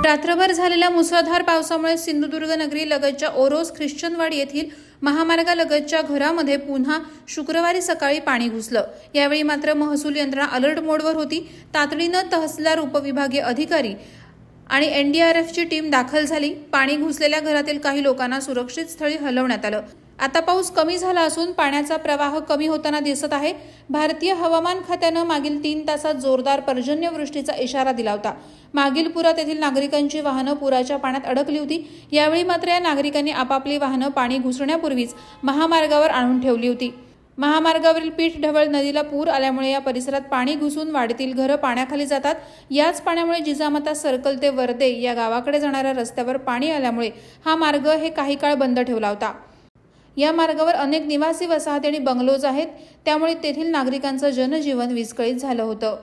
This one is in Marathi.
रात्रभर झालेल्या मुसळधार पावसामुळे सिंधुदुर्ग नगरी लगतच्या ओरोस ख्रिश्चनवाडी येथील महामार्गालगतच्या घरामध्ये पुन्हा शुक्रवारी सकाळी पाणी घुसलं। यावेळी मात्र महसूल यंत्रणा अलर्ट मोडवर होती। तातडीनं तहसीलदार, उपविभागीय अधिकारी आणि एनडीआरएफची टीम दाखल झाली। पाणी घुसलेल्या घरातील काही लोकांना सुरक्षित स्थळी हलवण्यात आलं। आता पाऊस कमी झाला असून पाण्याचा प्रवाह कमी होताना दिसत आहे। भारतीय हवामान खात्यानं मागील 3 तासात जोरदार पर्जन्यवृष्टीचा इशारा दिला होता। मागील पुरात येथील नागरिकांची वाहनं पुराच्या पाण्यात अडकली होती। यावेळी मात्र या नागरिकांनी आपापली वाहनं पाणी घुसण्यापूर्वीच महामार्गावर आणून ठेवली होती। महामार्गावरील पीठढवळ नदीला पूर आल्यामुळे या परिसरात पाणी घुसून वाडीतील घरं पाण्याखाली जातात। याच पाण्यामुळे जिजामाता सर्कल ते वर्दे या गावाकडे जाणाऱ्या रस्त्यावर पाणी आल्यामुळे हा मार्ग काही काळ बंद ठेवला होता। या मार्गावर अनेक निवासी वसाहती आणि बंगलोज आहेत, त्यामुळे तेथील नागरिकांचं जनजीवन विस्कळीत झालं होतं।